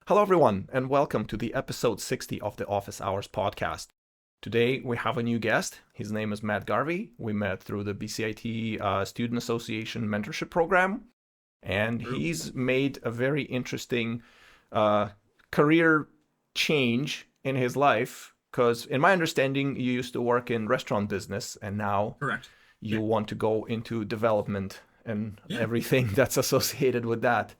Hello, everyone, and welcome to the episode 60 of the Office Hours podcast. Today, we have a new guest. His name is Matt Garvey. We met through the BCIT Student Association Mentorship Program, and he's made a very interesting career change in his life because, in my understanding, you used to work in restaurant business, and now Correct. you want to go into development and everything that's associated with that.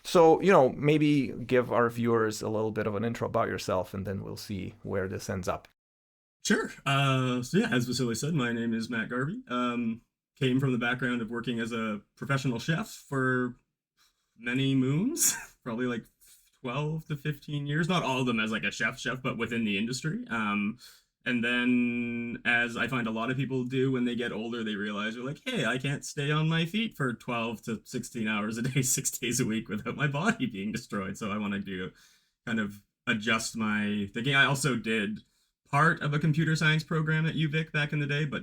So, maybe give our viewers a little bit of an intro about yourself, and then we'll see where this ends up. Sure. As Vasily said, my name is Matt Garvey. Came from the background of working as a professional chef for many moons, probably like 12 to 15 years. Not all of them as like a chef, but within the industry. And then, as I find a lot of people do when they get older, they realize they're like, hey, I can't stay on my feet for 12 to 16 hours a day, 6 days a week without my body being destroyed. So I want to kind of adjust my thinking. I also did part of a computer science program at UVic back in the day, but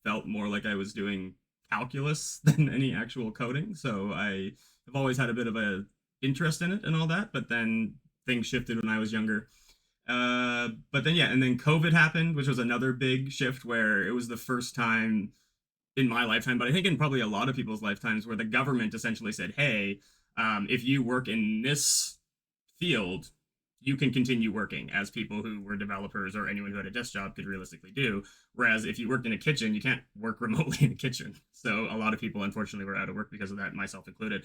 felt more like I was doing calculus than any actual coding. So I have always had a bit of a interest in it and all that, but then things shifted when I was younger. And then COVID happened, which was another big shift where it was the first time in my lifetime, but I think in probably a lot of people's lifetimes, where the government essentially said, hey, if you work in this field, you can continue working, as people who were developers or anyone who had a desk job could realistically do. Whereas if you worked in a kitchen, you can't work remotely in a kitchen. So a lot of people, unfortunately, were out of work because of that, myself included.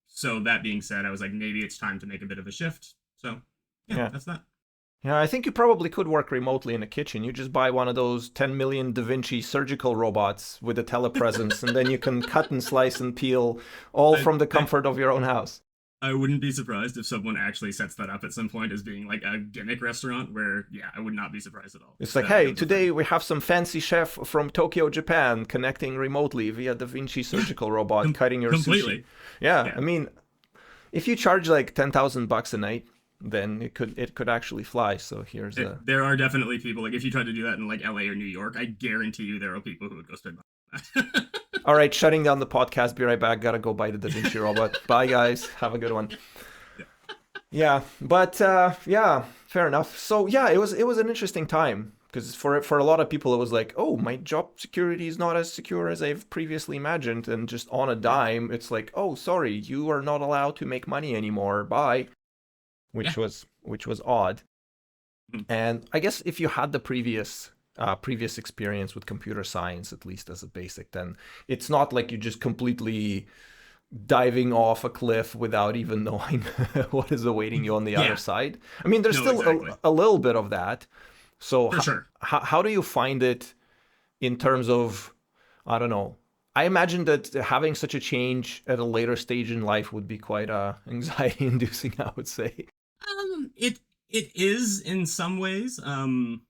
So that being said, I was like, maybe it's time to make a bit of a shift. So that's that. Yeah, I think you probably could work remotely in a kitchen. You just buy one of those 10 million Da Vinci surgical robots with a telepresence, and then you can cut and slice and peel all from the comfort of your own house. I wouldn't be surprised if someone actually sets that up at some point as being like a gimmick restaurant where, I would not be surprised at all. It's like, hey, today we have some fancy chef from Tokyo, Japan, connecting remotely via Da Vinci surgical robot, cutting your completely. Sushi. Yeah, I mean, if you charge like $10,000 a night, then it could actually fly. So there are definitely people, like if you tried to do that in like LA or New York, I guarantee you there are people who would go spend money. All right, shutting down the podcast. Be right back. Gotta go buy the Da Vinci robot. Bye, guys. Have a good one. Fair enough. So it was an interesting time because for a lot of people it was like, oh, my job security is not as secure as I've previously imagined, and just on a dime, it's like, oh, sorry, you are not allowed to make money anymore. Bye. Which was odd. And I guess if you had the previous experience with computer science, at least as a basic, then it's not like you're just completely diving off a cliff without even knowing what is awaiting you on the other side. I mean, there's a little bit of that. So how do you find it in terms of, I don't know, I imagine that having such a change at a later stage in life would be quite anxiety inducing, I would say. It is in some ways, and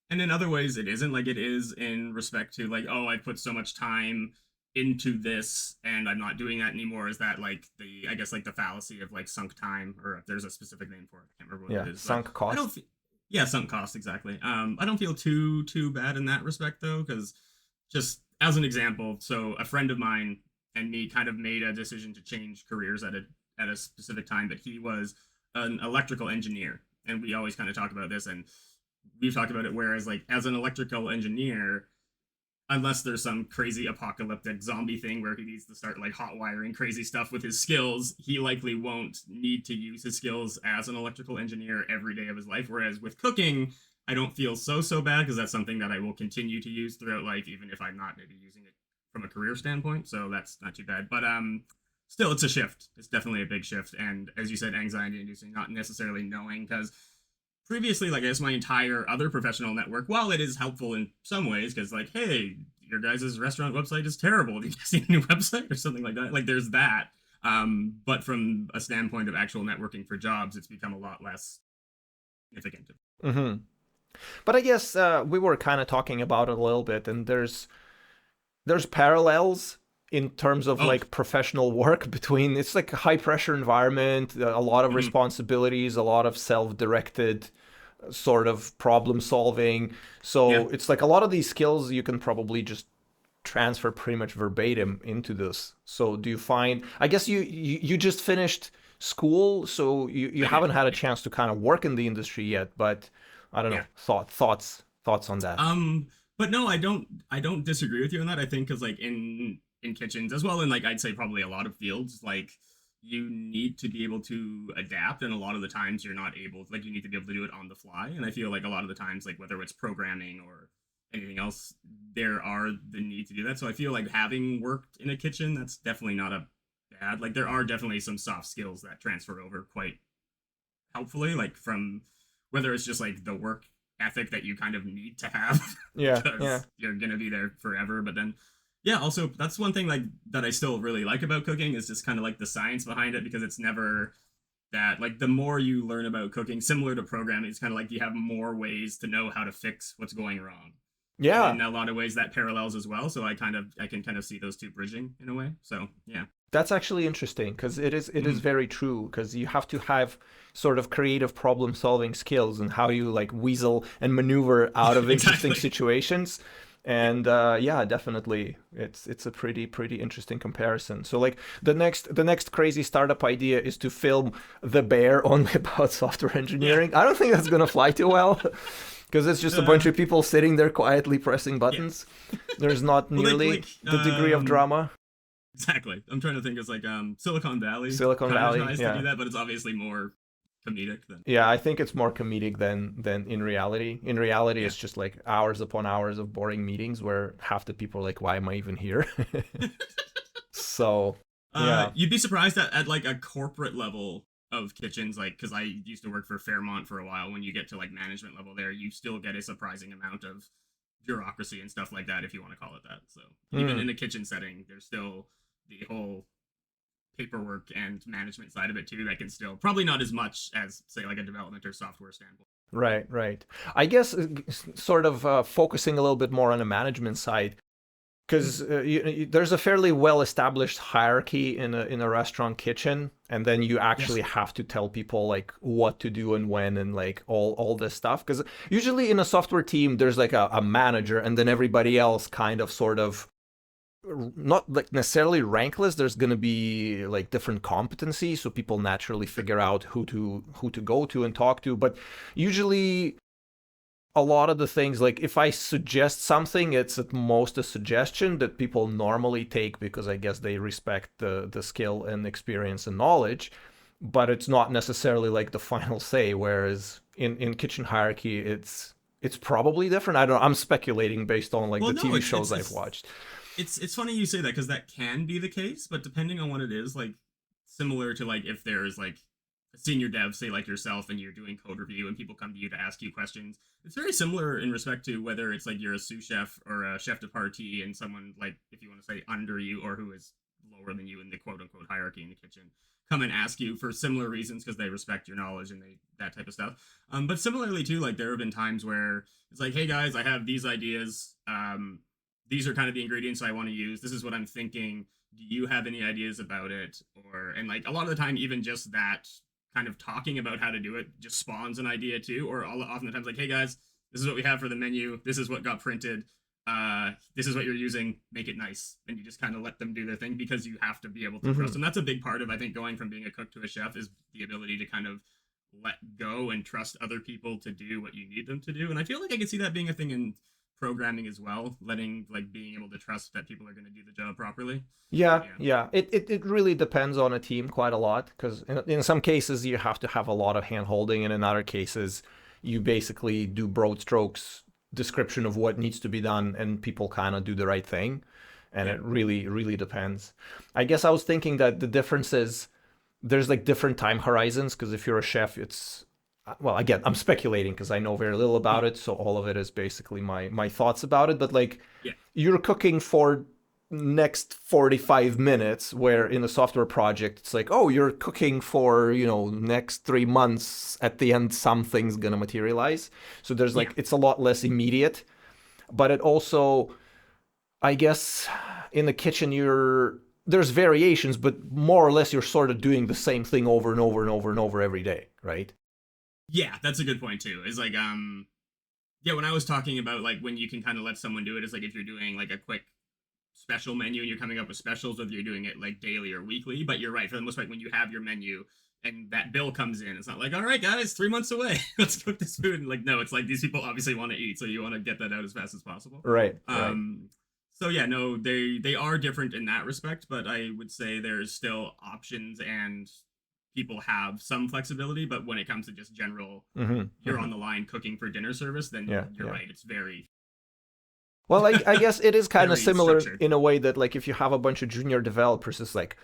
in other ways it isn't. Like, it is in respect to like, oh, I put so much time into this and I'm not doing that anymore. Is that like the fallacy of like sunk time, or if there's a specific name for it, I can't remember what it is. Sunk cost. Sunk cost, exactly. I don't feel too bad in that respect though, because just as an example, so a friend of mine and me kind of made a decision to change careers at a specific time, but he was an electrical engineer, and we always kind of talk about this, and we've talked about it, whereas like as an electrical engineer, unless there's some crazy apocalyptic zombie thing where he needs to start like hot wiring crazy stuff with his skills, he likely won't need to use his skills as an electrical engineer every day of his life. Whereas with cooking, I don't feel so bad, because that's something that I will continue to use throughout life, even if I'm not maybe using it from a career standpoint. So that's not too bad. But still, it's a shift. It's definitely a big shift. And as you said, anxiety inducing, not necessarily knowing, because previously, like, I guess my entire other professional network, while it is helpful in some ways, because like, hey, your guys' restaurant website is terrible, do you guys need a new website or something like that? Like, there's that. But from a standpoint of actual networking for jobs, it's become a lot less significant. Mm-hmm. But I guess we were kind of talking about it a little bit, and there's parallels in terms of like professional work between, it's like a high pressure environment, a lot of responsibilities, a lot of self-directed sort of problem solving. So it's like a lot of these skills you can probably just transfer pretty much verbatim into this. So do you find, I guess you just finished school, so you I did. haven't had a Yeah. chance to kind of work in the industry yet. But I don't Yeah. know, thoughts on that. But no, I don't disagree with you on that. I think because like in kitchens as well, and like I'd say probably a lot of fields, like you need to be able to adapt, and a lot of the times you're not able. Like you need to be able to do it on the fly, and I feel like a lot of the times, like whether it's programming or anything else, there are the need to do that. So I feel like having worked in a kitchen, that's definitely not a bad. Like there are definitely some soft skills that transfer over quite helpfully, like from whether it's just like the work ethic that you kind of need to have Yeah, yeah. because you're gonna be there forever. But then, yeah, also that's one thing like that I still really like about cooking is just kind of like the science behind it because it's never that like the more you learn about cooking, similar to programming, it's kind of like you have more ways to know how to fix what's going wrong. And Yeah, in a lot of ways that parallels as well. So I can kind of see those two bridging in a way. So yeah. that's actually interesting because it is Mm. very true because you have to have sort of creative problem solving skills and how you like weasel and maneuver out of interesting Exactly. situations. Yeah. And yeah, definitely, it's a pretty interesting comparison. So like the next crazy startup idea is to film the bear only about software Yeah. engineering. I don't think that's gonna fly too well because it's just a bunch Uh, of people sitting there quietly pressing yeah. buttons. There's not Well, nearly the degree of drama. exactly. I'm trying to think. It's like Silicon Valley Silicon kind of Valley, tries to do yeah. that, but it's obviously more comedic than Yeah, I think it's more comedic than in reality. In reality, yeah. it's just like hours upon hours of boring meetings where half the people are like, "Why am I even here?" So, yeah. You'd be surprised at like a corporate level of kitchens, like because I used to work for Fairmont for a while. When you get to like management level there, you still get a surprising amount of bureaucracy and stuff like that, if you want to call it that. So even Mm, in a kitchen setting, there's still the whole paperwork and management side of it too that can still probably not as much as say like a development or software standpoint. right, right. I guess sort of focusing a little bit more on the management side, Mm. because there's a fairly well established hierarchy in a restaurant kitchen, and then you Yes. actually have to tell people like what to do and when and like all this stuff. Because usually in a software team, there's like a manager, and then everybody else kind of sort of not like necessarily rankless. There's going to be like different competencies, so people naturally Sure. figure out who to go to and talk to. But usually a lot of the things, like if I suggest something, it's at most a suggestion that people normally take because I guess they respect the skill and experience and knowledge, but it's not necessarily like the final say. Whereas in kitchen hierarchy, it's probably different. I don't know, I'm speculating based on like Well, the no, TV shows I've watched. it's funny you say that because that can be the case, but depending on what it is, like similar to like if there's like a senior dev, say like yourself, and you're doing code review, and people come to you to ask you questions. It's very similar in respect to whether it's like you're a sous chef or a chef de partie, and someone like if you want to say under you or who is lower than you in the quote unquote hierarchy in the kitchen come and ask you for similar reasons because they respect your knowledge and they that type of stuff. But similarly too, like there have been times where it's like, hey guys, I have these ideas. These are kind of the ingredients I want to use. This is what I'm thinking. Do you have any ideas about it? Or and like a lot of the time, even just that kind of talking about how to do it just spawns an idea too. Or often the times like, hey guys, this is what we have for the menu. This is what got printed. This is what you're using. Make it nice. And you just kind of let them do their thing because you have to be able to trust Hmm. them. That's a big part of I think going from being a cook to a chef is the ability to kind of let go and trust other people to do what you need them to do. And I feel like I can see that being a thing in programming as well, letting like being able to trust that people are going to do the job properly. So Yeah, yeah, yeah. It really depends on a team quite a lot because in some cases you have to have a lot of hand holding, and in other cases you basically do broad strokes description of what needs to be done, and people kind of do the right thing. And yeah, it really depends. I guess I was thinking that the difference is there's like different time horizons because if you're a chef, it's well, again, I'm speculating because I know very little about mm, it, so all of it is basically my thoughts about it. But like yeah, you're cooking for next 45 minutes, where in a software project it's like, oh, you're cooking for next 3 months. At the end something's gonna materialize, so there's yeah. like it's a lot less immediate. But it also, I guess, in the kitchen there's variations, but more or less you're sort of doing the same thing over and over and over and over every day, right? Yeah, that's a good point too. Is like yeah, when I was talking about like when you can kind of let someone do it, is like if you're doing like a quick special menu and you're coming up with specials, whether you're doing it like daily or weekly. But you're right, for the most part, when you have your menu and that bill comes in, it's not like, all right, guys, 3 months away, let's cook this food. And like, no, it's like these people obviously want to eat, so you want to get that out as fast as possible. Right, right. So yeah, no, they are different in that respect, but I would say there's still options and people have some flexibility. But when it comes to just general, you're on the line cooking for dinner service, then Yeah, you're yeah. right. It's very Well, I guess it is kind of very similar structured. in a way that like if you have a bunch of junior developers, it's like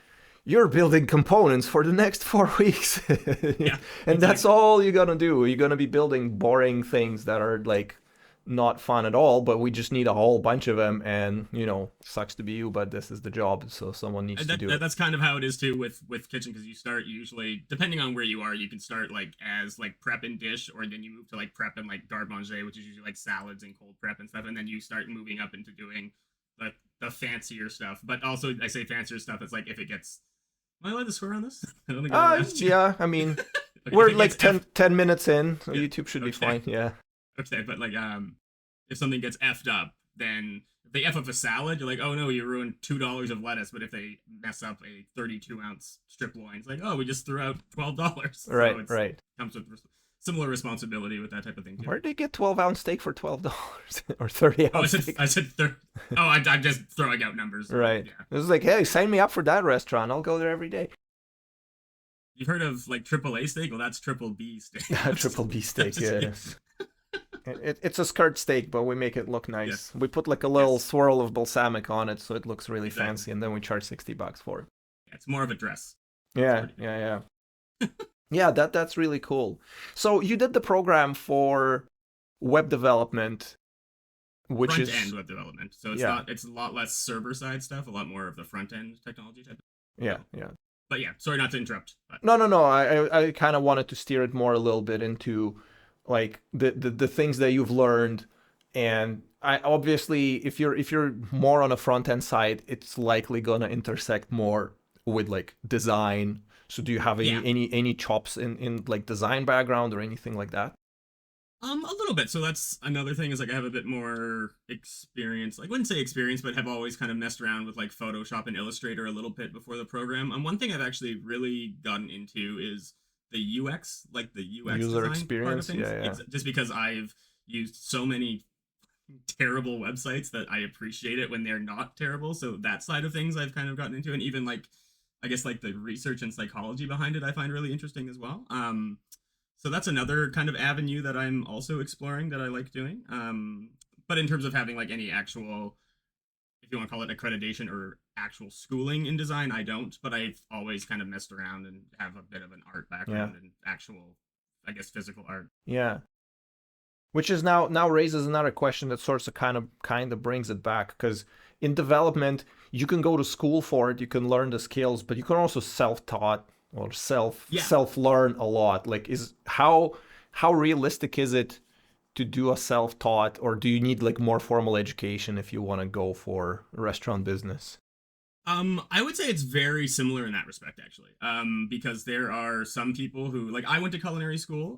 you're building components for the next 4 weeks, Yeah, and that's exactly. all you're gonna do. You're gonna be building boring things that are like not fun at all. But we just need a whole bunch of them, and sucks to be you, but this is the job, so someone needs And to do it. that's kind of how it is too with kitchen, because you start usually depending on where you are, you can start like as like prep and dish, or then you move to like prep and like garde manger, which is usually like salads and cold prep and stuff, and then you start moving up into doing like the fancier stuff. But also, I say fancier stuff, it's like if it gets, am I allowed to swear on this? I don't think I ever asked you. Yeah, I mean, Okay, if we're it like gets 10 minutes in, so yeah, YouTube should be okay, fine. Yeah. okay, but like if something gets effed up, then if they f up a salad, you're like, oh no, you ruined $2 of lettuce. But if they mess up a 32-ounce strip loin, it's like, oh, we just threw out $12. Right, So it's right. comes with similar responsibility with that type of thing too. Where did they get 12-ounce steak for $12 or 30 Oh, ounce steak? I said third. Oh, I'm just throwing out numbers. Right. Yeah, It was like, hey, sign me up for that restaurant. I'll go there every day. you've heard of like triple A steak? Well, that's triple B steak. Triple B That's steak, just, yeah. It's a skirt steak, but we make it look nice. yes, We put like a little yes, swirl of balsamic on it, so it looks really exactly. fancy, and then we charge $60 for it. Yeah, it's more of a dress. It's Yeah, pretty good. yeah, yeah. Yeah, that's really cool. So you did the program for web development, which Front end is web development. So it's yeah, not it's a lot less server side stuff, a lot more of the front end technology type. yeah, So, yeah. but yeah, sorry not to interrupt. But No, no, no. I kind of wanted to steer it more a little bit into like the things that you've learned, and I obviously if you're more on a front end side, it's likely gonna intersect more with like design. So do you have yeah, any chops in like design background or anything like that? a little bit. So that's another thing, is like I have a bit more experience. Like, I wouldn't say experience, but have always kind of messed around with like Photoshop and Illustrator a little bit before the program. And one thing I've actually really gotten into is the UX, like the UX User design part of experience, things. yeah, yeah. Just because I've used so many terrible websites that I appreciate it when they're not terrible. So that side of things I've kind of gotten into, and even like I guess like the research and psychology behind it I find really interesting as well. So that's another kind of avenue that I'm also exploring that I like doing. But in terms of having like any actual, if you want to call it accreditation or actual schooling in design, I don't. But I've always kind of messed around and have a bit of an art Yeah, background and actual, I guess, physical art. yeah. Which is now raises another question that sort of kind of brings it back, because in development you can go to school for it, you can learn the skills, but you can also self-taught or Yeah, self learn a lot. Like, is how realistic is it to do a self-taught, or do you need like more formal education if you want to go for restaurant business? I would say it's very similar in that respect, actually. Because there are some people who, like, I went to culinary school.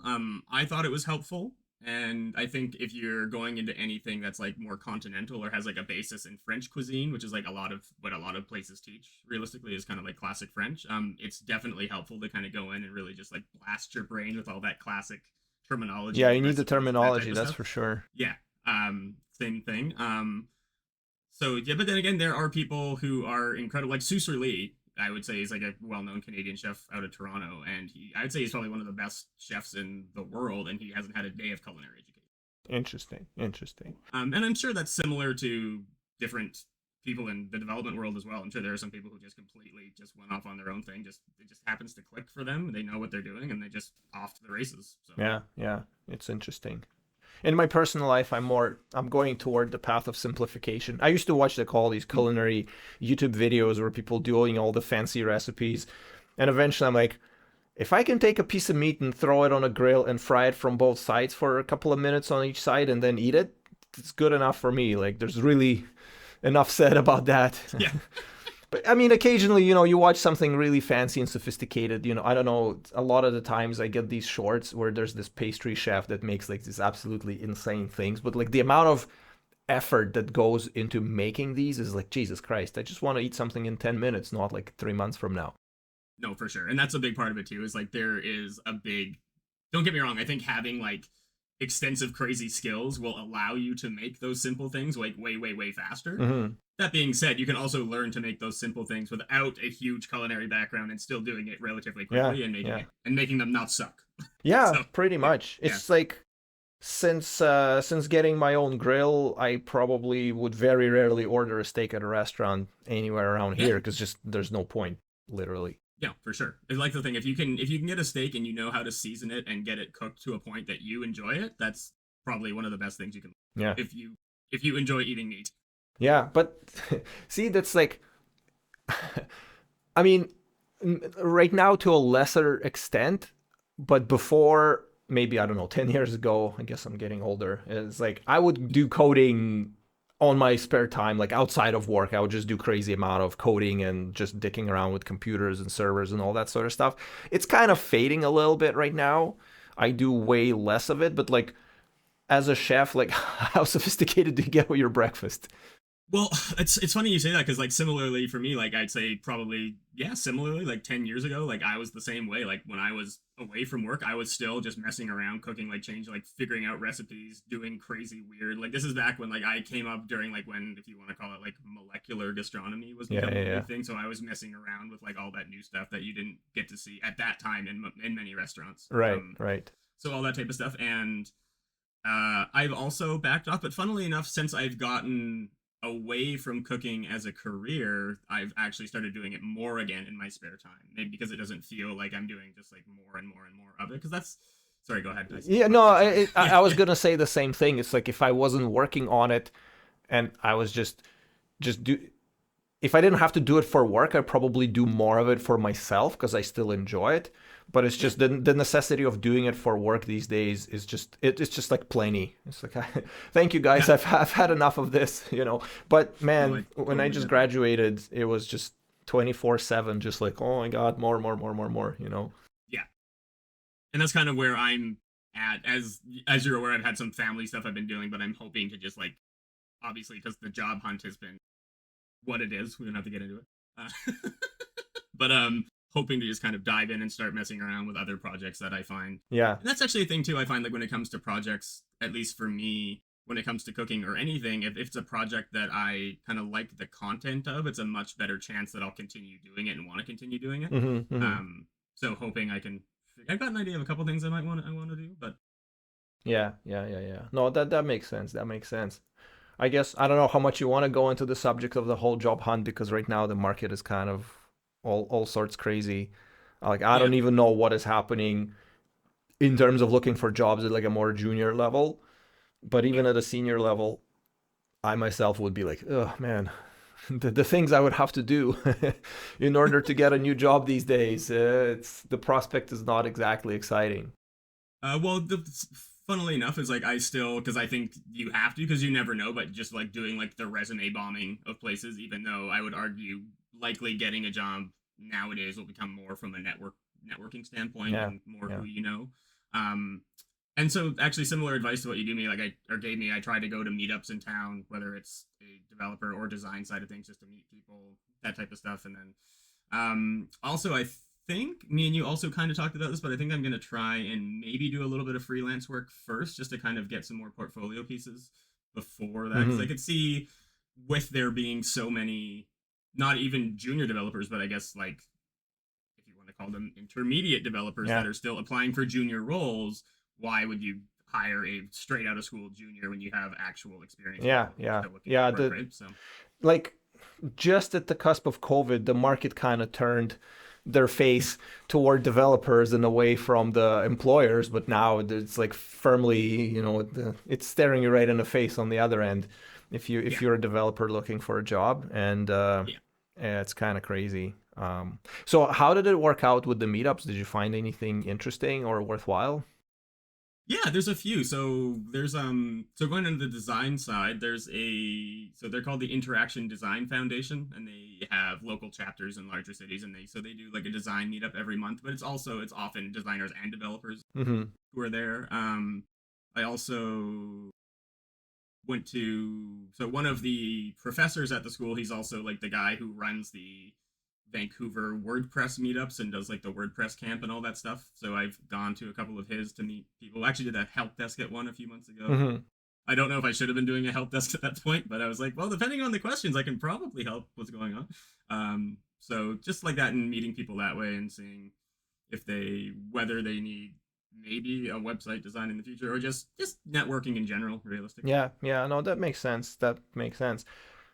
I thought it was helpful, and I think if you're going into anything that's like more continental or has like a basis in French cuisine, which is like a lot of what a lot of places teach, realistically, is kind of like classic French. It's definitely helpful to kind of go in and really just like blast your brain with all that classic terminology Yeah, you and need the recipes and that type terminology, of that's stuff. for sure. Yeah. Same thing. So yeah, but then again, there are people who are incredible. Like Suser Lee, I would say, is like a well-known Canadian chef out of Toronto, and I would say he's probably one of the best chefs in the world, and he hasn't had a day of culinary education. Interesting, interesting. And I'm sure that's similar to different people in the development world as well. I'm sure there are some people who just completely just went off on their own thing. Just it just happens to click for them. They know what they're doing, and they just off to the races. So Yeah, yeah, it's interesting. In my personal life, I'm going toward the path of simplification. I used to watch like all these culinary YouTube videos where people doing all the fancy recipes, and eventually I'm like, if I can take a piece of meat and throw it on a grill and fry it from both sides for a couple of minutes on each side and then eat it, it's good enough for me. Like, there's really enough said about that. yeah, But I mean, occasionally, you watch something really fancy and sophisticated. I don't know. A lot of the times I get these shorts where there's this pastry chef that makes like these absolutely insane things, but like the amount of effort that goes into making these is like, Jesus Christ, I just want to eat something in 10 minutes, not like 3 months from now. No, for sure. And that's a big part of it too, is like there is a big, don't get me wrong, I think having like extensive crazy skills will allow you to make those simple things like way, way, way faster. Mm-hmm. That being said, you can also learn to make those simple things without a huge culinary background and still doing it relatively Yeah, quickly and making yeah. it and making them not suck. Yeah, So pretty much. yeah. It's like since getting my own grill, I probably would very rarely order a steak at a restaurant anywhere around Yeah. here because just there's no point, literally. Yeah, for sure. It's like the thing, if you can get a steak and you know how to season it and get it cooked to a point that you enjoy it, that's probably one of the best things you can Yeah. if you enjoy eating meat. Yeah, but see, that's like, I mean, right now to a lesser extent, but before maybe, I don't know, 10 years ago, I guess I'm getting older, it's like I would do coding on my spare time, like outside of work. I would just do crazy amount of coding and just dicking around with computers and servers and all that sort of stuff. It's kind of fading a little bit right now. I do way less of it, but like as a chef, like how sophisticated do you get with your breakfast? Well, it's funny you say that because like similarly for me, like I'd say probably yeah, similarly like 10 years ago, like I was the same way. Like when I was away from work, I was still just messing around, cooking, like change, like figuring out recipes, doing crazy weird. Like this is back when like I came up during like when if you want to call it like molecular gastronomy was Yeah, becoming yeah, a yeah. big thing. So I was messing around with like all that new stuff that you didn't get to see at that time in many restaurants. Right, right. So all that type of stuff and I've also backed off, but funnily enough, since I've gotten away from cooking as a career, I've actually started doing it more again in my spare time. Maybe because it doesn't feel like I'm doing just like more and more and more of it. Because that's sorry, go ahead. Yeah, no, Sorry. Yeah, I was yeah, gonna say the same thing. It's like if I wasn't working on it and I was just do if I didn't have to do it for work, I'd probably do more of it for myself because I still enjoy it. But it's yeah. just the necessity of doing it for work these days is just it's just like plenty. It's like thank you guys, Yeah. I've had enough of this, you know. But No, man, I when I totally just get that. graduated, it was just 24/7, just like oh my god, more, you know. Yeah, and that's kind of where I'm at. As you're aware, I've had some family stuff I've been doing, but I'm hoping to just like obviously because the job hunt has been what it is. We don't have to get into it. But hoping to just kind of dive in and start messing around with other projects that I find. Yeah. And that's actually a thing too. I find like when it comes to projects, at least for me, when it comes to cooking or anything, if it's a project that I kind of like the content of, it's a much better chance that I'll continue doing it and want to continue doing it. Hmm, hmm. So hoping I can. I've got an idea of a couple things I want to do, but Yeah, yeah, yeah, yeah. No, that makes sense. That makes sense. I guess I don't know how much you want to go into the subject of the whole job hunt because right now the market is kind of all sorts crazy. Like I yeah, don't even know what is happening in terms of looking for jobs at like a more junior level, but yeah. even at a senior level, I myself would be like, oh man, the things I would have to do in order to get a new job these days, it's the prospect is not exactly exciting. Well, funnily enough, is like I still because I think you have to because you never know, but just like doing like the resume bombing of places, even though I would argue likely getting a job nowadays will become more from a networking standpoint Yeah, and more yeah. who you know. Um, and so actually similar advice to what you do me, like I or gave me, I try to go to meetups in town, whether it's a developer or design side of things, just to meet people, that type of stuff, and then also, I think me and you also kind of talked about this, but I think I'm going to try and maybe do a little bit of freelance work first just to kind of get some more portfolio pieces before that. Because I Hmm. could see with there being so many, not even junior developers, but I guess like if you want to call them intermediate developers that Yeah, are still applying for junior roles, why would you hire a straight out of school junior when you have actual experience with yeah, people who are yeah, still looking yeah. for work, The right? So, like just at the cusp of COVID, the market kind of turned their face toward developers and away from the employers. But now it's like firmly, you know, it's staring you right in the face on the other end. If yeah, you're a developer looking for a job, and yeah. yeah, it's kind of crazy. So how did it work out with the meetups? Did you find anything interesting or worthwhile? Yeah, there's a few. So there's so going into the design side, there's so they're called the Interaction Design Foundation and they have local chapters in larger cities and they do like a design meetup every month, but it's often designers and developers Hmm. who are there. I also went to so one of the professors at the school. He's also like the guy who runs the Vancouver WordPress meetups and does like the WordPress camp and all that stuff. So I've gone to a couple of his to meet people. I actually did a help desk at one a few months ago. Hmm. I don't know if I should have been doing a help desk at that point, but I was like, well, depending on the questions, I can probably help what's going on. So just like that, and meeting people that way and seeing if they whether they need maybe a website design in the future or just networking in general, realistically. Yeah, yeah, no, that makes sense. That makes sense.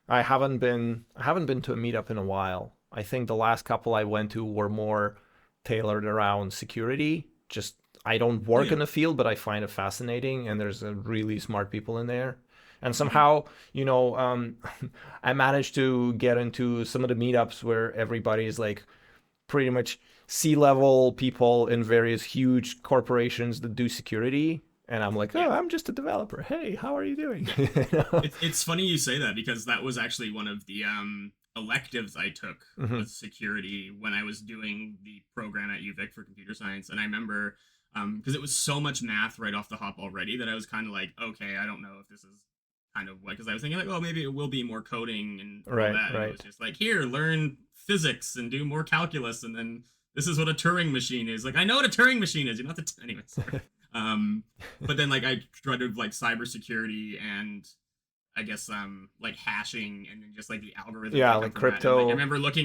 I haven't been to a meetup in a while. I think the last couple I went to were more tailored around security. Just I don't Oh work yeah. in the field, but I find it fascinating, and there's really smart people in there. And Mm-hmm. somehow, I managed to get into some of the meetups where everybody's like pretty much C-level people in various huge corporations that do security. And I'm like, Yeah. oh, I'm just a developer. Hey, how are you doing? Yeah. You know? It's funny you say that because that was actually one of the electives I took Hmm. was security when I was doing the program at UVic for computer science. And I remember because it was so much math right off the hop already that I was kind of like, okay, I don't know if this is kind of what, because I was thinking like, oh, maybe it will be more coding and all Right, that. And it was right. just like, here, learn physics and do more calculus. And then this is what a Turing machine is. Like, I know what a Turing machine is. You know what the, anyways. Sorry. Um, but then like I tried to like cybersecurity and I guess like hashing and then just like the algorithms Yeah, that come like from that. And like crypto.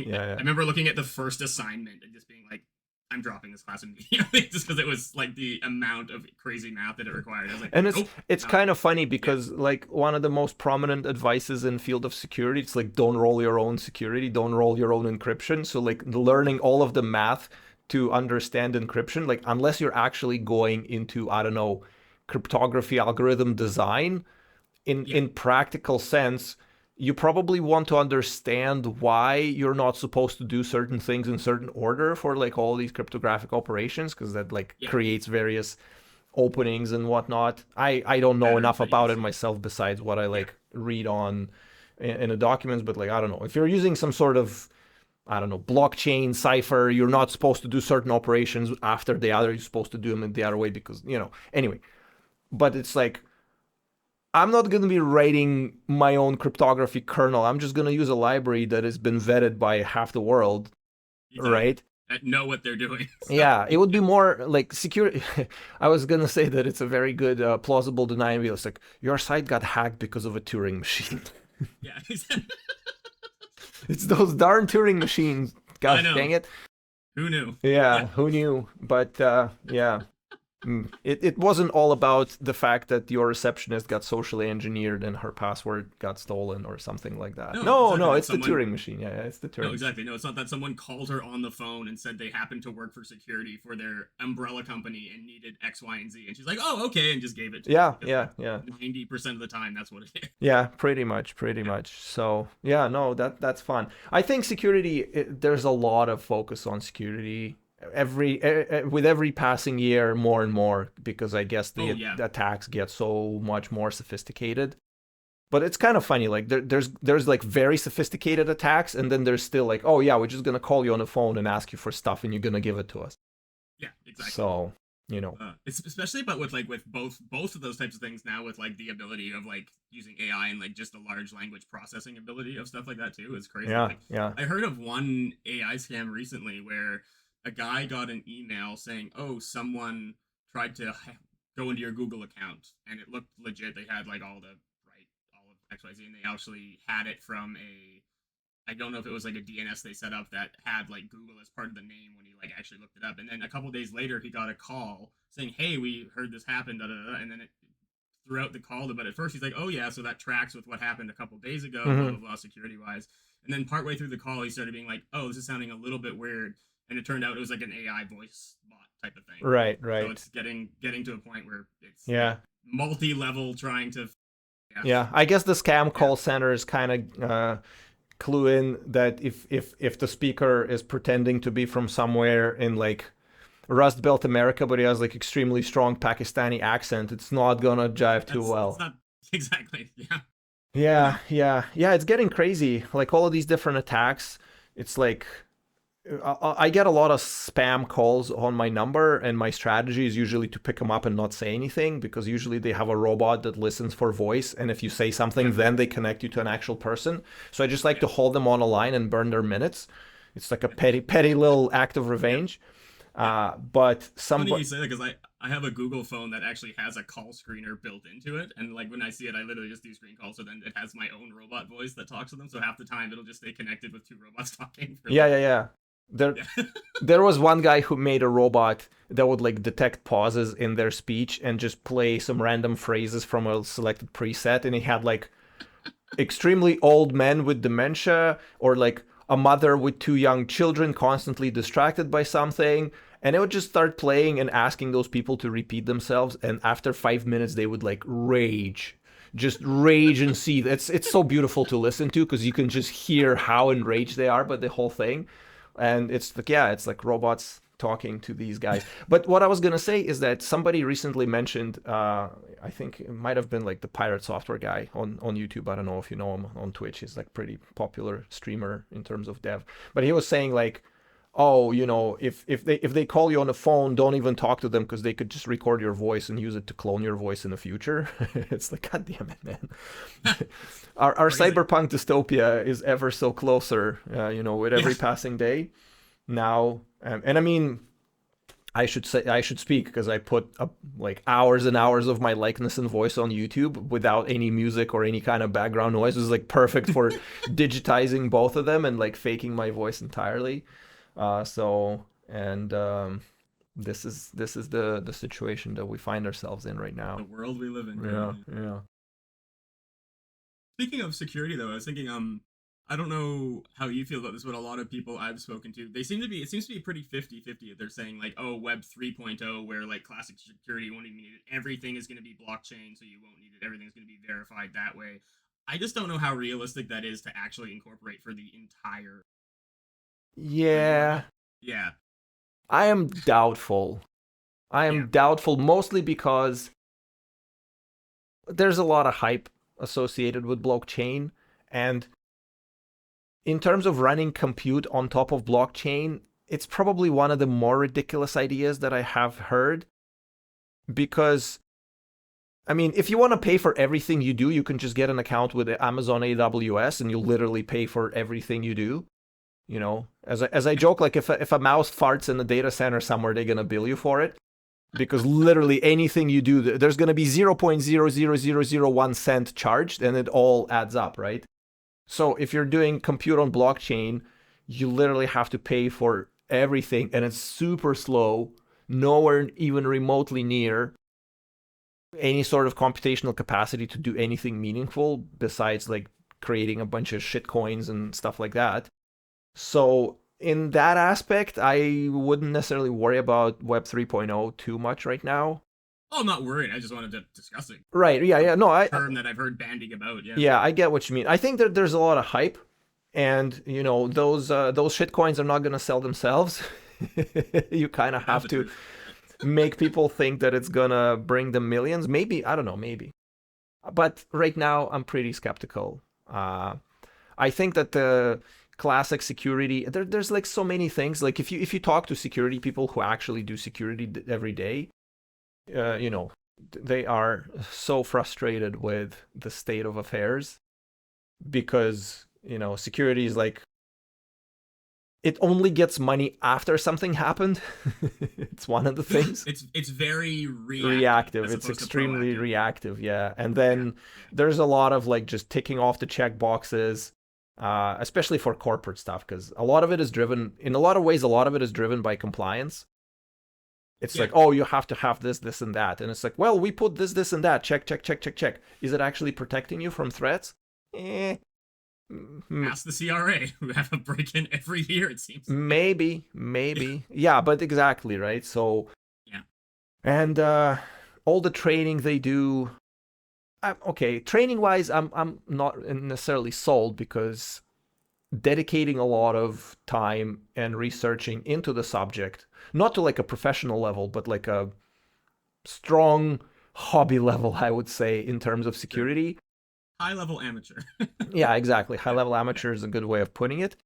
Yeah, I yeah. remember looking at the first assignment and just being like, I'm dropping this class immediately just because it was like the amount of crazy math that it required. I was like, And it's nope, it's not kind of funny yeah, because like one of the most prominent advices in field of security, it's like don't roll your own security, don't roll your own encryption. So like learning all of the math to understand encryption, like unless you're actually going into, I don't know, cryptography algorithm design, yeah, in practical sense, you probably want to understand why you're not supposed to do certain things in certain order for like all these cryptographic operations, because that like yeah. creates various openings and whatnot. I don't know Patterns enough that you about can it see. myself besides what I Yeah, like read on in the documents, but like I don't know. If you're using some sort of, I don't know, blockchain cipher, you're not supposed to do certain operations after the other. You're supposed to do them in the other way because, anyway. But it's like I'm not going to be writing my own cryptography kernel. I'm just going to use a library that has been vetted by half the world, exactly. right? That know what they're doing. So Yeah, it would be yeah, more like security. I was gonna say that it's a very good plausible deniability. It's like your site got hacked because of a Turing machine. yeah. It's those darn Turing machines. I Gosh dang know. it. Who knew? Yeah, Yeah, who knew? But yeah, it wasn't all about the fact that your receptionist got socially engineered and her password got stolen or something like that. no, No, exactly. no, That it's the someone Turing machine. Yeah, yeah, it's the No, Turing machine. exactly. No, it's not that someone called her on the phone and said they happened to work for security for their umbrella company and needed X, Y, and Z. And she's like, oh, okay, and just gave it to them Yeah, because, yeah, like, yeah. 90% of the time, that's what it is. Yeah, pretty much, pretty Yeah. much. So, yeah, no, that's fun. I think security, there's a lot of focus on security with every passing year more and more because I guess Oh, the yeah. attacks get so much more sophisticated. But it's kind of funny like there's like very sophisticated attacks and then there's still like, "Oh yeah, we're just going to call you on the phone and ask you for stuff and you're going to give it to us." Yeah, exactly. So, you know. It's especially but with like with both of those types of things now with like the ability of like using AI and like just the large language processing ability of stuff like that too is crazy. Yeah, Like yeah. I heard of one AI scam recently where a guy got an email saying, "Oh, someone tried to go into your Google account and it looked legit. They had like all of XYZ and they actually had it from a I don't know if it was like a DNS they set up that had like Google as part of the name when he like actually looked it up. And then a couple days later, he got a call saying, "Hey, we heard this happen." Da, da, da. And then throughout the call, but at first he's like, "Oh yeah, so that tracks with what happened a couple days ago." Blah Hmm. blah blah, security wise. And then partway through the call, he started being like, "Oh, this is sounding a little bit weird." And it turned out it was like an AI voice bot type of thing. Right, So right. it's getting to a point where it's yeah Yeah. multi level trying to yeah Yeah, I guess the scam yeah call centers kind of clue in that if the speaker is pretending to be from somewhere in like Rust Belt America, but he has like extremely strong Pakistani accent, it's not gonna jive too that's well. not exactly yeah Yeah, yeah, yeah. It's getting crazy. Like all of these different attacks, it's like I get a lot of spam calls on my number, and my strategy is usually to pick them up and not say anything because usually they have a robot that listens for voice, and if you say something, Yep. then they connect you to an actual person. So I just like Yep. to hold them on a line and burn their minutes. It's like a petty little act of Yep. revenge. Yep. But Funny some, you say that because I have a Google phone that actually has a call screener built into it, and like when I see it, I literally just do screen calls. So then it has my own robot voice that talks to them. So half the time it'll just stay connected with two robots talking for yeah, like yeah, yeah. There, yeah. there was one guy who made a robot that would like detect pauses in their speech and just play some random phrases from a selected preset, and he had like extremely old men with dementia or like a mother with two young children constantly distracted by something, and it would just start playing and asking those people to repeat themselves, and after 5 minutes they would like rage, just rage and seethe. It's so beautiful to listen to because you can just hear how enraged they are by the whole thing. And it's like, yeah, it's like robots talking to these guys. But what I was gonna say is that somebody recently mentioned, I think it might have been like the Pirate Software guy on YouTube. I don't know if you know him on Twitch. He's like pretty popular streamer in terms of dev. But he was saying like, oh, if they call you on the phone, don't even talk to them because they could just record your voice and use it to clone your voice in the future. It's like, god damn it, man. Our Crazy. cyberpunk dystopia is ever so closer, with Yeah. every passing day now. And I mean, I should speak because I put up like hours and hours of my likeness and voice on YouTube without any music or any kind of background noise. It was like perfect for digitizing both of them and like faking my voice entirely. So and this is the situation that we find ourselves in right The now. world we live in Yeah, currently. yeah. Speaking of security, though, I was thinking, I don't know how you feel about this, but a lot of people I've spoken to, it seems to be pretty 50-50. They're saying, like, oh, Web 3.0, where, like, classic security won't even need it. Everything is going to be blockchain, so you won't need it. Everything's going to be verified that way. I just don't know how realistic that is to actually incorporate for the entire, like, Yeah, yeah, I am doubtful. I yeah, am doubtful mostly because there's a lot of hype associated with blockchain, and in terms of running compute on top of blockchain, it's probably one of the more ridiculous ideas that I have heard because I mean, if you want to pay for everything you do, you can just get an account with Amazon AWS and you'll literally pay for everything you do. As I joke, like if a mouse farts in the data center somewhere, they're gonna bill you for it because literally anything you do, there's gonna be 0.00001 cent charged, and it all adds up, right? So if you're doing compute on blockchain, you literally have to pay for everything, and it's super slow, nowhere even remotely near any sort of computational capacity to do anything meaningful besides like creating a bunch of shit coins and stuff like that. So in that aspect, I wouldn't necessarily worry about Web 3.0 too much right now. oh, I'm not worried. I just wanted to discuss it. Right? Yeah, A yeah. No, term that I've heard bandying about, yeah. yeah, I get what you mean. I think that there's a lot of hype, and those shit coins are not gonna sell themselves. You kind of I have have the to truth. make people think that it's gonna bring them millions. Maybe, I don't know, maybe. But right now, I'm pretty skeptical. I think that the classic security, there's like so many things. Like if you talk to security people who actually do security every day, uh, you know, they are so frustrated with the state of affairs because security is like it only gets money after something happened. It's one of the things. It's very reactive Reactive. as It's opposed to extremely proactive. Yeah, reactive, yeah. And yeah, then yeah, there's a lot of like just ticking off the check boxes, especially for corporate stuff, because a lot of it is driven, in a lot of ways, a lot of it is driven by compliance. It's yeah. like, oh, you have to have this, this, and that. And it's like, well, we put this, this, and that. Check, check, check, check, check. Is it actually protecting you from threats? Eh, Ask the CRA, who have a break in every year. It seems like. maybe, Yeah, maybe. Yeah, but exactly, right? So, yeah, and all the training they do, okay, training wise, I'm not necessarily sold because dedicating a lot of time and researching into the subject, not to like a professional level, but like a strong hobby level, I would say, in terms of sure. security. High level amateur. Yeah, exactly. High Yeah, level yeah, amateur is a good way of putting it.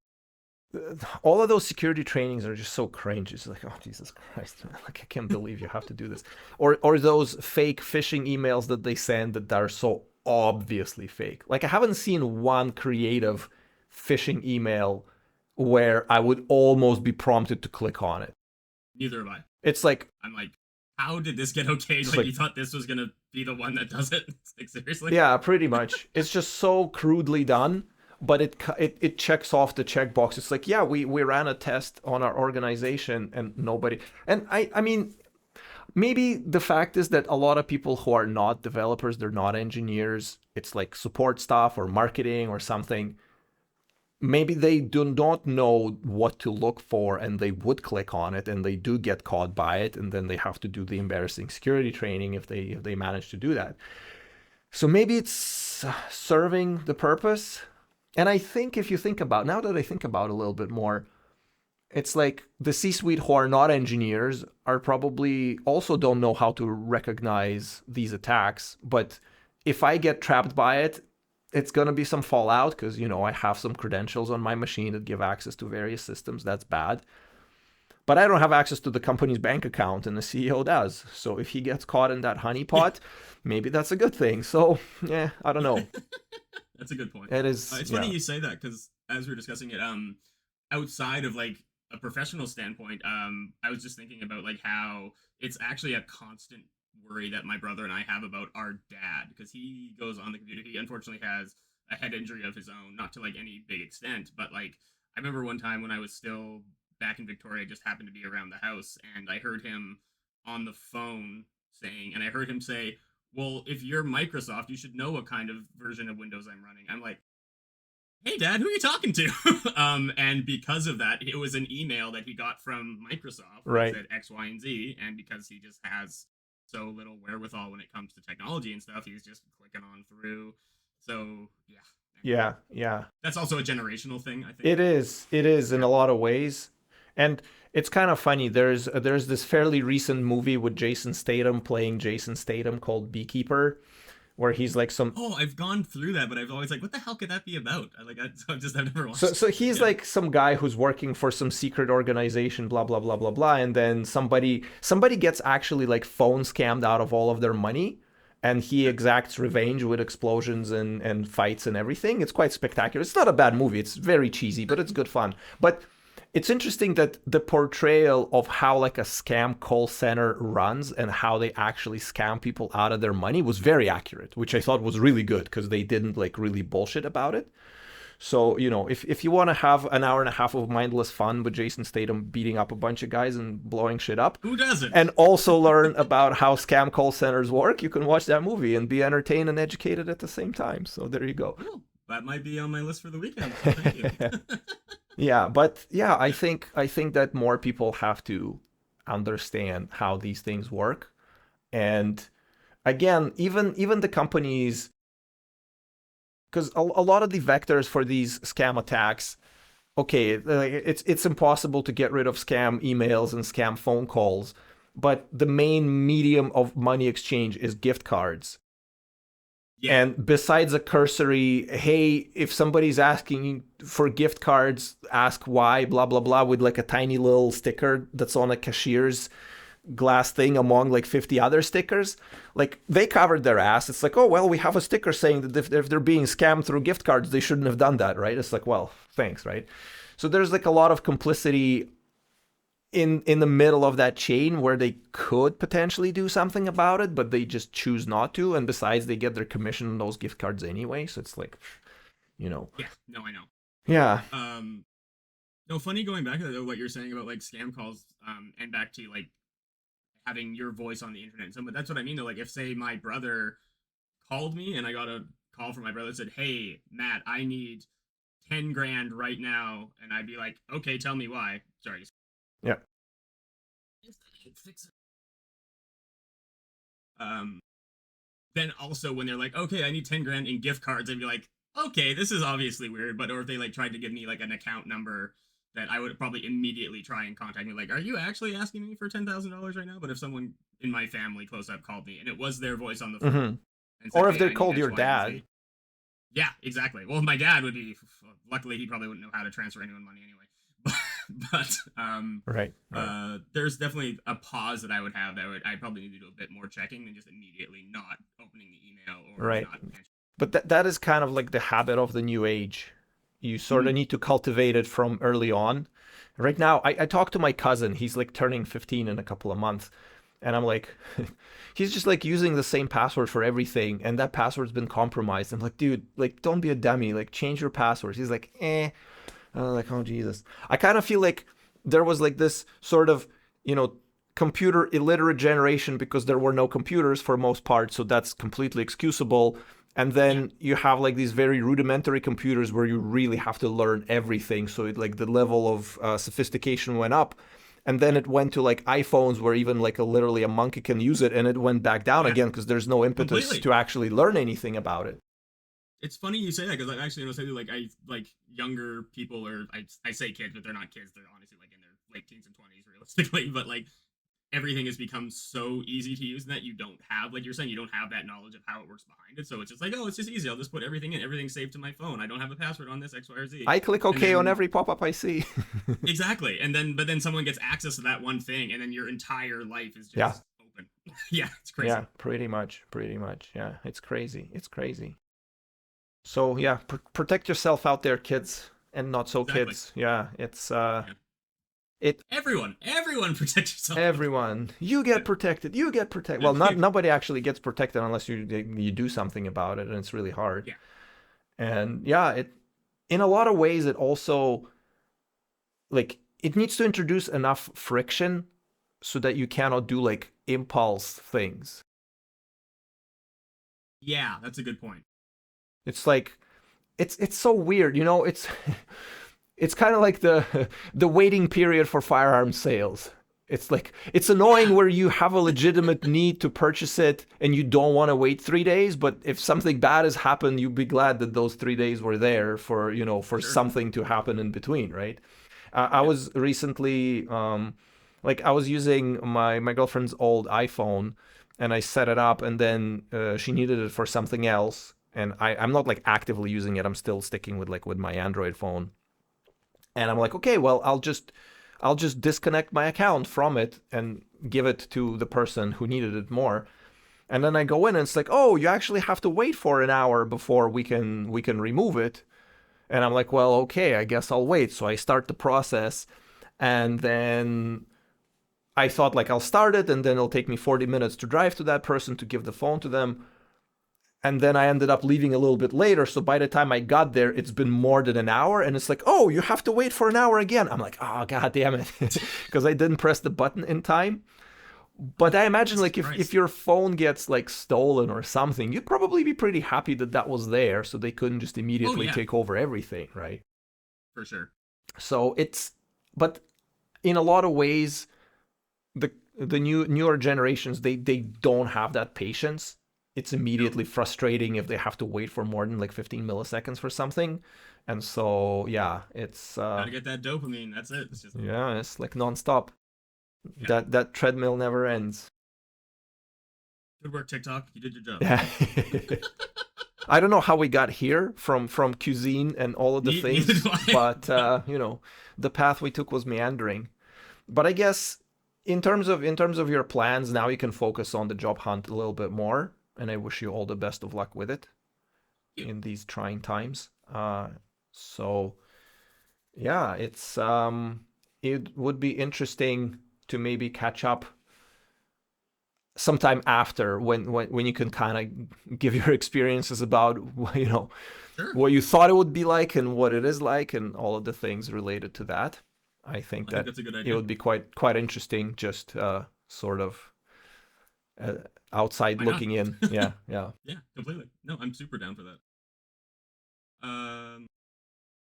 all of those security trainings are just so cringe. It's like, oh Jesus Christ, man. Like I can't believe you have to do this. Or those fake phishing emails that they send that are so obviously fake. Like I haven't seen one creative phishing email where I would almost be prompted to click on it. Neither have I. It's like I'm like, how did this get okayed? it's Like, like you thought this was gonna be the one that does it? Like, seriously? yeah, pretty much. It's just so crudely done, but it checks off the checkbox. It's like, yeah, we ran a test on our organization and nobody. And I mean, maybe the fact is that a lot of people who are not developers, they're not engineers. It's like support staff or marketing or something. Maybe they do not know what to look for and they would click on it and they do get caught by it and then they have to do the embarrassing security training if they manage to do that. So maybe it's serving the purpose. And I think if you think about, now that I think about it a little bit more, it's like the C-suite who are not engineers are probably also don't know how to recognize these attacks. But if I get trapped by it, it's going to be some fallout because, I have some credentials on my machine that give access to various systems. That's bad. But I don't have access to the company's bank account, and the CEO does. So if he gets caught in that honeypot, maybe that's a good thing. So, yeah, I don't know. That's a good point. It is, It's yeah. funny you say that because as we were discussing it, outside of like a professional standpoint, I was just thinking about like how it's actually a constant worry that my brother and I have about our dad because he goes on the computer. He unfortunately has a head injury of his own, not to like any big extent, but like I remember one time when I was still back in Victoria, I just happened to be around the house, and I heard him on the phone saying, and I heard him say, well, if you're Microsoft, you should know what kind of version of Windows I'm running. I'm like, hey, Dad, who are you talking to? And because of that, it was an email that he got from Microsoft that Right. said X, Y, and Z. And because he just has so little wherewithal when it comes to technology and stuff, he's just clicking on through. So, yeah. Yeah. Yeah. That's also a generational thing, I think. It is. It is in Yeah. a lot of ways. And it's kind of funny. There's this fairly recent movie with Jason Statham playing Jason Statham called Beekeeper, where he's like some Oh, I've gone through that, but I've always like, what the hell could that be about? I've never so watched so it. But he's yeah. like some guy who's working for some secret organization, blah blah blah blah blah, and then somebody gets actually like phone scammed out of all of their money, and he Yeah. exacts revenge with explosions and fights and everything. It's quite spectacular. It's not a bad movie. It's very cheesy, but it's good fun. But it's interesting that the portrayal of how like a scam call center runs and how they actually scam people out of their money was very accurate, which I thought was really good because they didn't like really bullshit about it. So, if you want to have an hour and a half of mindless fun with Jason Statham beating up a bunch of guys and blowing shit up, Who doesn't? and also learn about how scam call centers work, you can watch that movie and be entertained and educated at the same time. So there you go. Cool. That might be on my list for the weekend. So thank you. Yeah, but yeah, I Yeah. think I think that more people have to understand how these things work. And again, even the companies, because a lot of the vectors for these scam attacks, okay, like, it's impossible to get rid of scam emails and scam phone calls, but the main medium of money exchange is gift cards. Yeah. And besides a cursory, hey, if somebody's asking for gift cards, ask why, blah, blah, blah, with like a tiny little sticker that's on a cashier's glass thing among like 50 other stickers, like they covered their ass. It's like, oh, well, we have a sticker saying that if they're being scammed through gift cards, they shouldn't have done that, right? It's like, well, thanks, right? So there's like a lot of complicity in the middle of that chain where they could potentially do something about it, but they just choose not to. And besides, they get their commission on those gift cards anyway. So it's like, you know, Yeah. No, I know. yeah, No, funny going back to what you're saying about like scam calls, and back to like having your voice on the internet. So, but that's what I mean though. Like, if say my brother called me and I got a call from my brother that said, "Hey, Matt, I need 10 grand right now," and I'd be like, "Okay, tell me why." Sorry. yeah, Fix it. Um, then also when they're like, "Okay, I need 10 grand in gift cards," I'd be like, "Okay, this is obviously weird." But or if they like tried to give me like an account number, that I would probably immediately try and contact me. Like, "Are you actually asking me for $10,000 right now?" But if someone in my family close up called me and it was their voice on the phone hmm and said, or if "Hey, they're I need called X, your Y, and dad. Z," yeah, exactly. Well, my dad would be. Luckily, he probably wouldn't know how to transfer anyone money anyway. but Right, right, there's definitely a pause that I would have that I probably need to do a bit more checking than just immediately not opening the email or right. not answering. But that is kind of like the habit of the new age. You sort of Mhm. need to cultivate it from early on. Right now, I talked to my cousin. He's like turning 15 in a couple of months. And I'm like, he's just like using the same password for everything. And that password's been compromised. I'm like, dude, like, don't be a dummy. Like, change your passwords. He's like, eh. And I'm like, oh, Jesus. I kind of feel like there was like this sort of, you know, computer illiterate generation because there were no computers for most part. So that's completely excusable. And Yeah, then you have like these very rudimentary computers where you really have to learn everything. So it, like the level of sophistication went up. And then it went to like iPhones where even like literally a monkey can use it, and it went back down yeah, again because there's no impetus completely. to actually learn anything about it. It's funny you say that because I actually know something like I like younger people or I say kids, but they're not kids. They're honestly like in their late teens and 20s realistically. But like everything has become so easy to use that you don't have, like you're saying, you don't have that knowledge of how it works behind it. So it's just like, oh, it's just easy. I'll just put everything in. Everything's saved to my phone. I don't have a password on this X, Y, or Z. I click And OK on then every pop up I see. exactly, and then but then someone gets access to that one thing, and then your entire life is Yeah. just open. Yeah, it's Yeah, crazy. pretty much. Pretty much. Yeah, it's crazy. It's crazy. So, yeah, protect yourself out there, kids and not so Exactly. kids. Yeah, it's Yeah. it Everyone, protect yourself. everyone. You get protected. You get protected. Well, not nobody actually gets protected unless you do something about it, and it's really hard. Yeah. And yeah, it in a lot of ways it also like it needs to introduce enough friction so that you cannot do like impulse things. Yeah, that's a good point. It's like it's so weird, you know, it's kind of like the waiting period for firearm sales. It's like it's annoying Yeah, where you have a legitimate need to purchase it and you don't want to wait 3 days, but if something bad has happened, you'd be glad that those 3 days were there for for for sure. something to happen in between, right? I Yeah. was recently like I was using my girlfriend's old iPhone and I set it up and then she needed it for something else and I'm not like actively using it. I'm still sticking with like with my Android phone. And I'm like, okay, well, I'll just disconnect my account from it and give it to the person who needed it more. And then I go in and it's like, oh, you actually have to wait for an hour before we can remove it. And I'm like, well, okay, I guess I'll wait. So I start the process and then I thought like I'll start it and then it'll take me 40 minutes to drive to that person to give the phone to them. And then I ended up leaving a little bit later. So by the time I got there, it's been more than an hour. And it's like, oh, you have to wait for an hour again. I'm like, oh, God damn it. Because I didn't press the button in time. But I imagine Jesus like if Christ. your phone gets like stolen or something, you'd probably be pretty happy that that was there so they couldn't just Oh immediately yeah, take over everything, right? for sure. So but in a lot of ways, the newer generations they don't have that patience. It's No, immediately frustrating if they have to wait for more than like 15 milliseconds for something, and so yeah, it's gotta get that dopamine. That's it. It's just yeah, it's like nonstop. yeah. That treadmill never ends. Good work, TikTok. You did your job. Yeah. I don't know how we got here from cuisine and all of the Neither things, do I. but the path we took was meandering. But I guess in terms of your plans, now you can focus on the job hunt a little bit more, and I wish you all the best of luck with it You. in these trying times. So yeah, it would be interesting to maybe catch up sometime after when you can kind of give your experiences about Sure. what you thought it would be like and what it is like and all of the things related to that. I think I think that that's a good it idea. would be quite interesting, just sort of uh, outside Why not? looking in. Yeah, yeah, Yeah, completely. No, I'm super down for that. Um,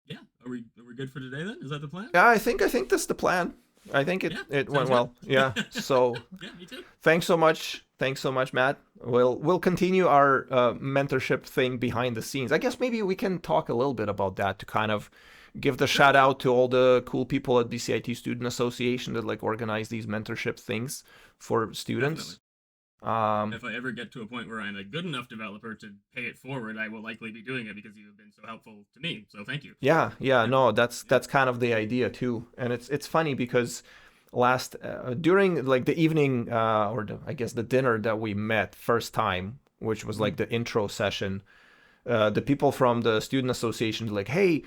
yeah. Are we good for today then? Is that the plan? yeah. I think that's the plan. I think it Yeah, it went sounds good. well. Yeah. So Yeah, me too. thanks so much. Thanks so much, Matt. We'll continue our mentorship thing behind the scenes. I guess maybe we can talk a little bit about that to kind of give the Sure. shout out to all the cool people at BCIT Student Association that like organize these mentorship things for Definitely. students. If I ever get to a point where I'm a good enough developer to pay it forward, I will likely be doing it because you have been so helpful to me. So thank you. Yeah, Yeah, no, that's yeah. that's kind of the idea too, and it's funny because last during like the evening or I guess the dinner that we met first time, which was Mm-hmm. like the intro session, the people from the student association were like, hey,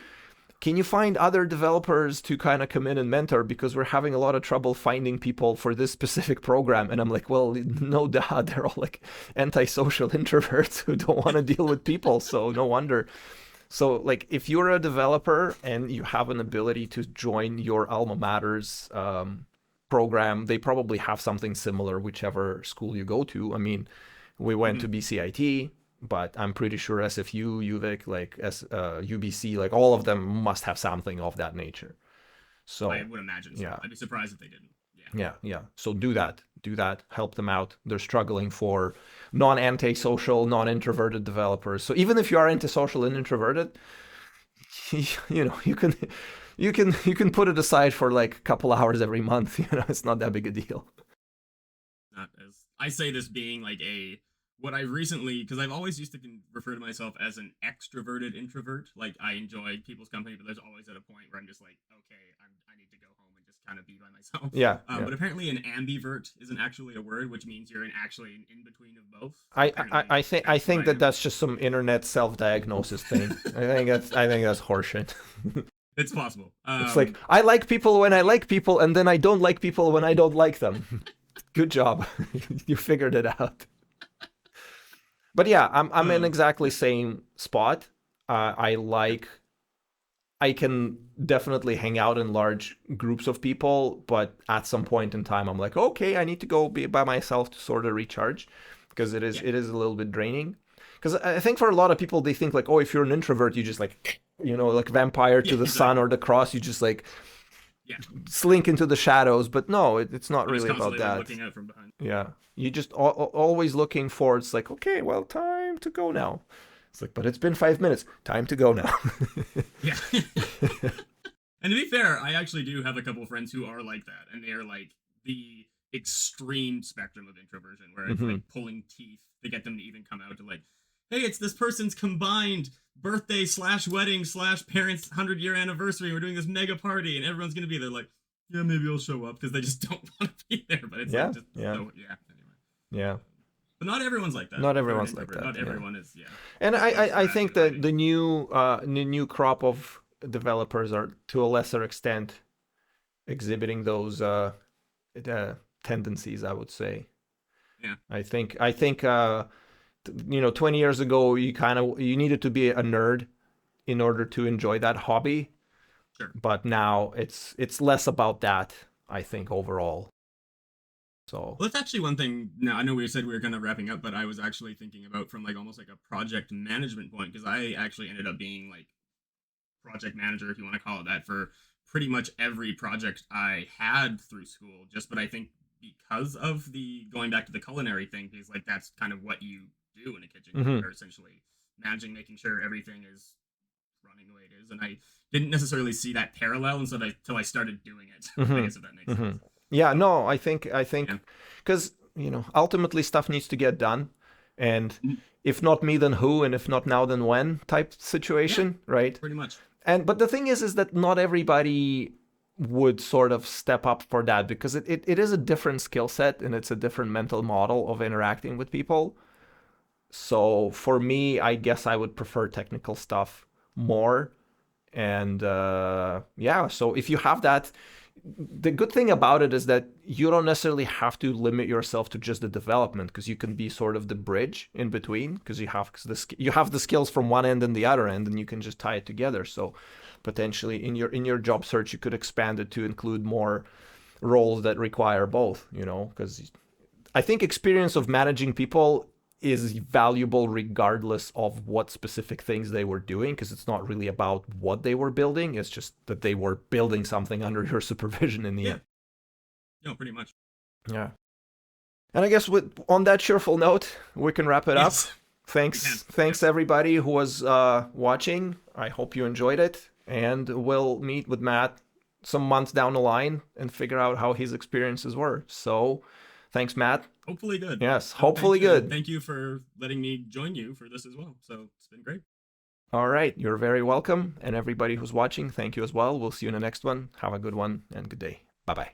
can you find other developers to kind of come in and mentor because we're having a lot of trouble finding people for this specific program? And I'm like, well, no doubt they're all like antisocial introverts who don't want to deal with people, so no wonder. So like if you're a developer and you have an ability to join your alma mater's program, they probably have something similar whichever school you go to. I mean, we went Mm-hmm. to BCIT, but I'm pretty sure SFU, UVic, like UBC, like all of them must have something of that nature. I So would imagine so. yeah, I'd be surprised if they didn't. Yeah. yeah. So do that, help them out. They're struggling for non-antisocial, non-introverted developers. So even if you are antisocial and introverted, you know, you can put it aside for like a couple hours every month. You know, it's not that big a deal. Not as I say this being like a what I've recently because I've always used to refer to myself as an extroverted introvert. Like I enjoy people's company, but there's always at a point where I'm just like, okay, I need to go home and just kind of be by myself. Yeah, yeah. But apparently, an ambivert isn't actually a word, which means you're actually an in between of both. I, I, Apparently, I think I that's what think I that am. that's just some internet self-diagnosis thing. I think that's horseshit. It's possible. It's like I like people when I like people, and then I don't like people when I don't like them. Good job, you figured it out. But yeah, I'm in exactly Yeah, same spot. I like I can definitely hang out in large groups of people, but at some point in time, I'm like, okay, I need to go be by myself to sort of recharge because it is yeah, it is a little bit draining. Because I think for a lot of people, they think like, oh, if you're an introvert, you just like, like vampire to yeah. the sun Exactly. or the cross, you just like Yeah, slink into the shadows. But no, it's not you're just really about constantly like that. looking out from behind. Yeah, you just always looking for. It's like, okay, well, time to go now. It's like, but it's been 5 minutes. Time to go now. Yeah. And to be fair, I actually do have a couple of friends who are like that, and they are like the extreme spectrum of introversion, where it's Hmm. like pulling teeth to get them to even come out to like, hey, it's this person's combined birthday slash wedding slash parents' 100-year anniversary. We're doing this mega party, and everyone's gonna be there. Like, yeah, maybe I'll show up because they just don't want to be there. But it's like Yeah, just yeah, so yeah. Anyway, yeah. but not everyone's like that. Not If they're an everyone's like introvert, that. not Yeah, everyone is. Yeah, and I, just I, I naturally think that hiding. the new crop of developers are to a lesser extent exhibiting those uh, tendencies. I would say. Yeah, I think 20 years ago you needed to be a nerd in order to enjoy that hobby, sure. but now it's less about that. I think overall. So. Well, that's actually one thing. Now I know we said we were kind of wrapping up, but I was actually thinking about from like almost like a project management point because I actually ended up being like project manager, if you want to call it that, for pretty much every project I had through school. Just, but I think because of the going back to the culinary thing, because like that's kind of what you do in a kitchen. Hmm. You're essentially managing, making sure everything is running the way it is, and I didn't necessarily see that parallel until I started doing it. I Hmm. guess if that makes Hmm. sense. Yeah, So no, I think yeah. because ultimately stuff needs to get done, and Mhm. if not me, then who, and if not now, then when type Yeah, situation, right? pretty much. And but the thing is that not everybody would sort of step up for that because it is a different skill set and it's a different mental model of interacting with people. So for me, I guess I would prefer technical stuff more. And yeah, so if you have that, the good thing about it is that you don't necessarily have to limit yourself to just the development because you can be sort of the bridge in between because you have the skills from one end and the other end and you can just tie it together. So potentially in your job search you could expand it to include more roles that require both, because I think experience of managing people is valuable regardless of what specific things they were doing because it's not really about what they were building, it's just that they were building something under your supervision in the Yeah, end. no, pretty much. Yeah. And I guess on that cheerful note, we can wrap it up. Yes, we can. Thanks Yes. everybody who was watching. I hope you enjoyed it, and we'll meet with Matt some months down the line and figure out how his experiences were. So, Thanks, Matt. Hopefully good. Yes, No, hopefully good. thank you for letting me join you for this as well. So it's been great. All right, you're very welcome. And everybody who's watching, thank you as well. We'll see you in the next one. Have a good one and good day. Bye bye.